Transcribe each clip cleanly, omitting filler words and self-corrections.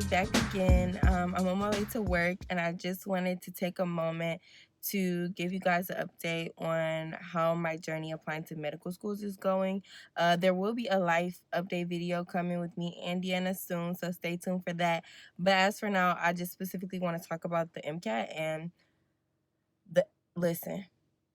back again. I'm on my way to work, and I just wanted to take a moment to give you guys an update on how my journey applying to medical schools is going. There will be a life update video coming with me and Deanna soon, so stay tuned for that. But as for now, I just specifically want to talk about the MCAT and listen.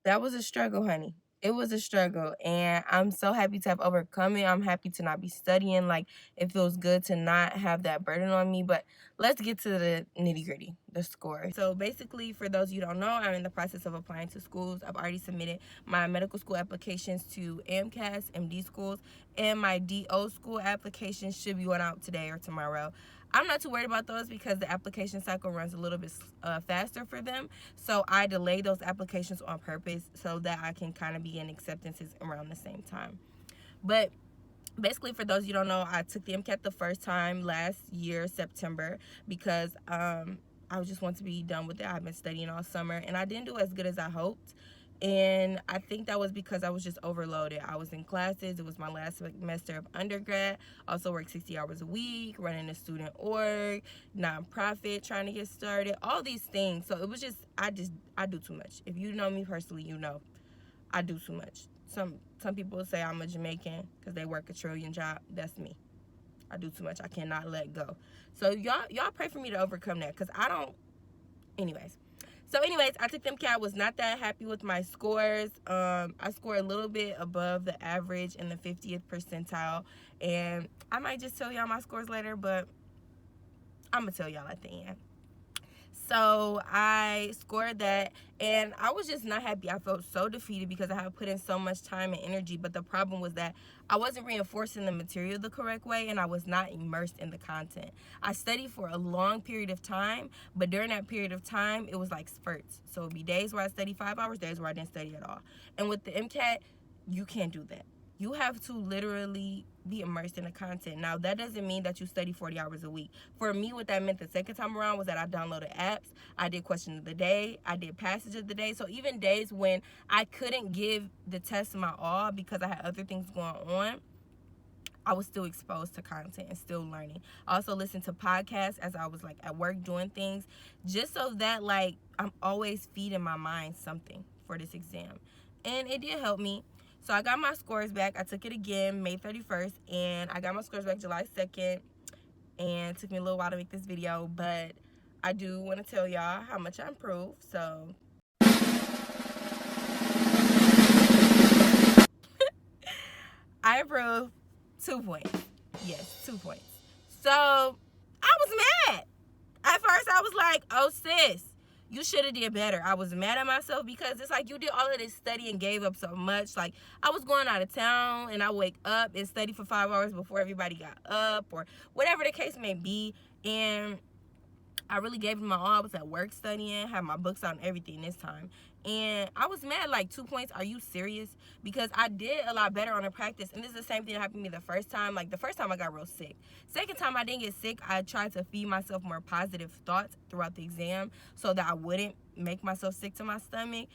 That was a struggle, honey. It was a struggle, and I'm so happy to have overcome it. I'm happy to not be studying. Like, it feels good to not have that burden on me. But let's get to the nitty-gritty, the score. So basically, for those you don't know, I'm in the process of applying to schools. I've already submitted my medical school applications to MCAS, MD schools, and my DO school applications should be going out today or tomorrow. I'm not too worried about those because the application cycle runs a little bit faster for them. So I delay those applications on purpose so that I can kind of begin acceptances around the same time. But basically, for those you don't know, I took the MCAT the first time last year, September, because I just want to be done with it. I've been studying all summer, and I didn't do as good as I hoped. And I think that was because I was just overloaded. I was in classes. It was my last semester of undergrad. Also worked 60 hours a week, running a student org, nonprofit, trying to get started, all these things. So it was just, I do too much. If you know me personally, you know I do too much. Some people say I'm a Jamaican because they work a trillion job. That's me. I do too much. I cannot let go. So y'all pray for me to overcome that because I don't. Anyways, I took the MCAT. I was not that happy with my scores. I scored a little bit above the average in the 50th percentile. And I might just tell y'all my scores later, but I'm going to tell y'all at the end. So I scored that, and I was just not happy. I felt so defeated because I had put in so much time and energy, but the problem was that I wasn't reinforcing the material the correct way, and I was not immersed in the content. I studied for a long period of time, but during that period of time, it was like spurts. So it would be days where I studied 5 hours, days where I didn't study at all. And with the MCAT, you can't do that. You have to literally be immersed in the content. Now, that doesn't mean that you study 40 hours a week. For me, what that meant the second time around was that I downloaded apps, I did question of the day, I did passage of the day. So even days when I couldn't give the test my all because I had other things going on, I was still exposed to content and still learning. I also listened to podcasts as I was like at work doing things, just so that like I'm always feeding my mind something for this exam. And it did help me. So I got my scores back. I took it again May 31st, and I got my scores back July 2nd. And it took me a little while to make this video, but I do want to tell y'all how much I improved. So I improved 2 points. Yes, 2 points. So I was mad. At first I was like, oh sis, you should have did better. I was mad at myself because it's like you did all of this study and gave up so much. Like I was going out of town and I wake up and study for 5 hours before everybody got up or whatever the case may be. And I really gave it my all. I was at work studying, had my books out and everything this time. And I was mad, like 2 points. Are you serious? Because I did a lot better on the practice. And this is the same thing that happened to me the first time. Like the first time I got real sick. Second time I didn't get sick. I tried to feed myself more positive thoughts throughout the exam so that I wouldn't make myself sick to my stomach.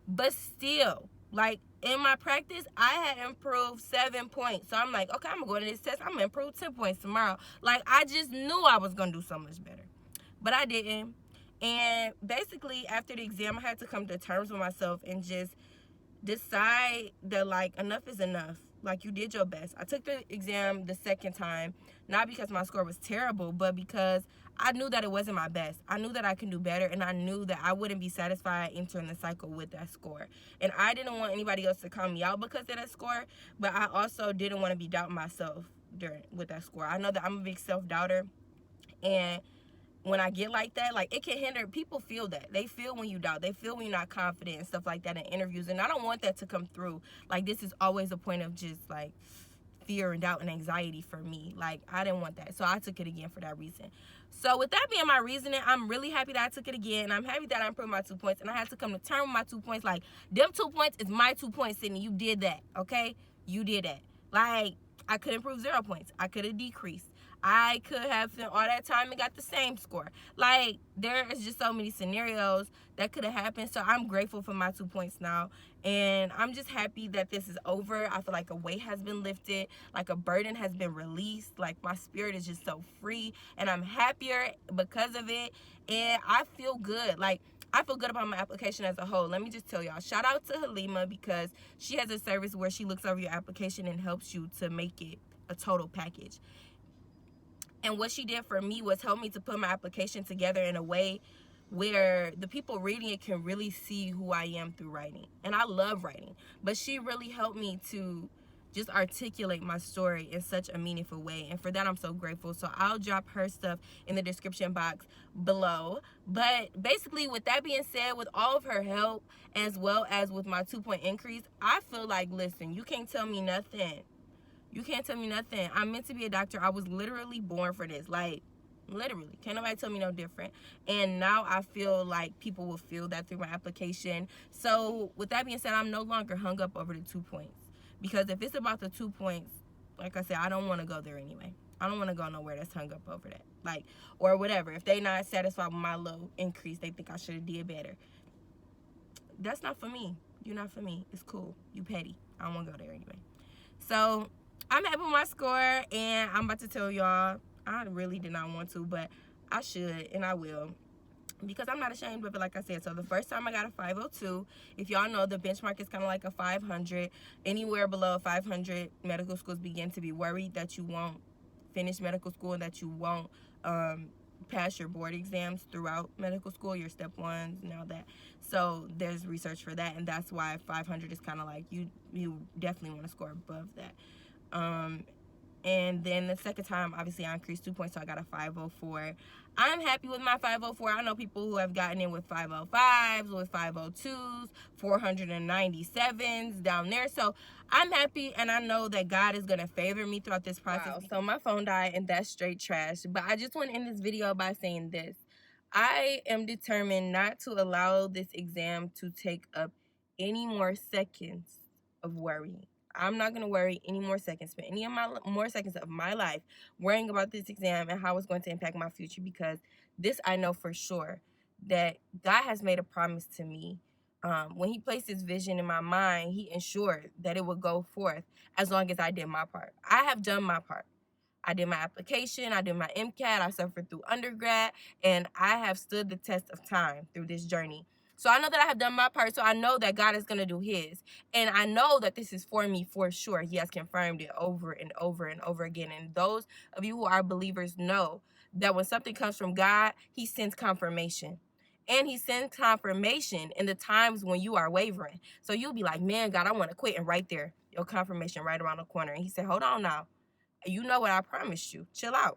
But still, like in my practice, I had improved 7 points. So I'm like, okay, I'm going to go to this test. I'm going to improve 10 points tomorrow. Like I just knew I was going to do so much better. But I didn't. And basically, after the exam, I had to come to terms with myself and just decide that, like, enough is enough. Like, you did your best. I took the exam the second time, not because my score was terrible, but because I knew that it wasn't my best. I knew that I can do better, and I knew that I wouldn't be satisfied entering the cycle with that score. And I didn't want anybody else to call me out because of that score, but I also didn't want to be doubting myself with that score. I know that I'm a big self-doubter, and when I get like that, like it can hinder. People feel that. They feel when you doubt. They feel when you're not confident and stuff like that in interviews. And I don't want that to come through. Like this is always a point of just like fear and doubt and anxiety for me. Like I didn't want that. So I took it again for that reason. So with that being my reasoning, I'm really happy that I took it again. And I'm happy that I improved my 2 points. And I had to come to terms with my 2 points. Like them 2 points is my 2 points, Sydney. You did that. Okay? You did that. Like I could improve 0 points. I could have decreased. I could have spent all that time and got the same score. Like, there is just so many scenarios that could have happened. So I'm grateful for my 2 points now. And I'm just happy that this is over. I feel like a weight has been lifted, like a burden has been released. Like, my spirit is just so free, and I'm happier because of it. And I feel good. Like, I feel good about my application as a whole. Let me just tell y'all, shout out to Halima, because she has a service where she looks over your application and helps you to make it a total package. And what she did for me was help me to put my application together in a way where the people reading it can really see who I am through writing. And I love writing, but she really helped me to just articulate my story in such a meaningful way. And for that, I'm so grateful. So I'll drop her stuff in the description box below. But basically, with that being said, with all of her help, as well as with my 2-point increase, I feel like, listen, you can't tell me nothing. You can't tell me nothing. I'm meant to be a doctor. I was literally born for this. Like, literally. Can't nobody tell me no different. And now I feel like people will feel that through my application. So with that being said, I'm no longer hung up over the 2 points. Because if it's about the 2 points, like I said, I don't want to go there anyway. I don't want to go nowhere that's hung up over that. Like, or whatever. If they not satisfied with my little increase, they think I should have did better. That's not for me. You're not for me. It's cool. You petty. I don't want to go there anyway. So I'm happy with my score, and I'm about to tell y'all, I really did not want to, but I should, and I will, because I'm not ashamed of it, like I said. So the first time I got a 502. If y'all know, the benchmark is kind of like a 500. Anywhere below 500, medical schools begin to be worried that you won't finish medical school and that you won't pass your board exams throughout medical school, your step ones and all that. So there's research for that, and that's why 500 is kind of like you definitely want to score above that. And then the second time, obviously, I increased 2 points, so I got a 504. I'm happy with my 504. I know people who have gotten in with 505s, with 502s, 497s down there. So I'm happy, and I know that God is going to favor me throughout this process. Wow. So my phone died, and that's straight trash. But I just want to end this video by saying this. I am determined not to allow this exam to take up any more seconds of worrying. I'm not going to worry any more seconds, spend any of my more seconds of my life worrying about this exam and how it's going to impact my future, because this I know for sure, that God has made a promise to me. When he placed his vision in my mind, he ensured that it would go forth as long as I did my part. I have done my part. I did my application, I did my MCAT, I suffered through undergrad, and I have stood the test of time through this journey. So I know that I have done my part, so I know that God is going to do his. And I know that this is for me for sure. He has confirmed it over and over and over again. And those of you who are believers know that when something comes from God, he sends confirmation. And he sends confirmation in the times when you are wavering. So you'll be like, man, God, I want to quit. And right there, your confirmation right around the corner. And he said, hold on now. You know what I promised you. Chill out.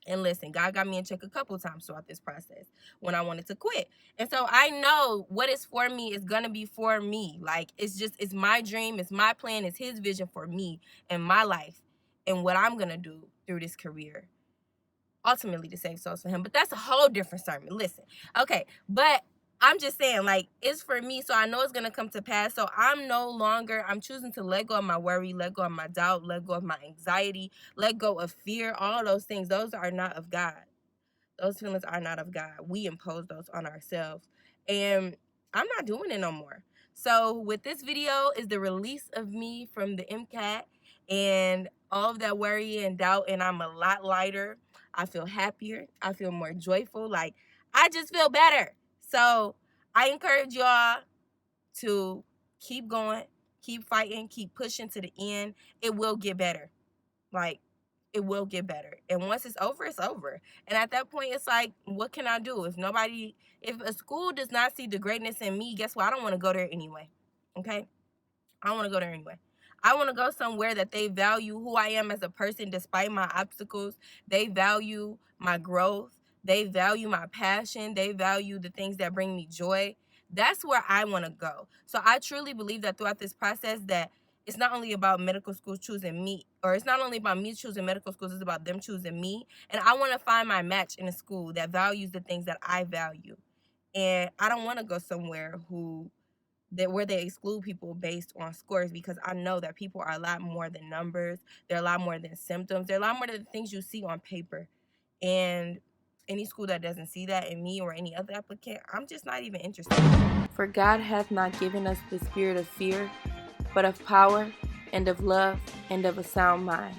And listen, God got me in check a couple times throughout this process when I wanted to quit. And so I know what is for me is going to be for me. Like, it's my dream, it's my plan, it's his vision for me and my life and what I'm going to do through this career. Ultimately to save souls for him. But that's a whole different sermon. Listen. Okay. But I'm just saying, like, it's for me, so I know it's going to come to pass. So I'm choosing to let go of my worry, let go of my doubt, let go of my anxiety, let go of fear, all those things. Those are not of God. Those feelings are not of God. We impose those on ourselves. And I'm not doing it no more. So with this video is the release of me from the MCAT and all of that worry and doubt, and I'm a lot lighter. I feel happier. I feel more joyful. Like, I just feel better. So I encourage y'all to keep going, keep fighting, keep pushing to the end. It will get better. Like, it will get better. And once it's over, it's over. And at that point, it's like, what can I do? If a school does not see the greatness in me, guess what? I don't want to go there anyway. Okay? I don't want to go there anyway. I want to go somewhere that they value who I am as a person despite my obstacles. They value my growth. They value my passion. They value the things that bring me joy. That's where I want to go. So I truly believe that throughout this process that it's not only about medical schools choosing me, or it's not only about me choosing medical schools, it's about them choosing me. And I want to find my match in a school that values the things that I value. And I don't want to go somewhere who where they exclude people based on scores, because I know that people are a lot more than numbers. They're a lot more than symptoms. They're a lot more than the things you see on paper. And any school that doesn't see that in me or any other applicant, I'm just not even interested. For God hath not given us the spirit of fear, but of power and of love and of a sound mind.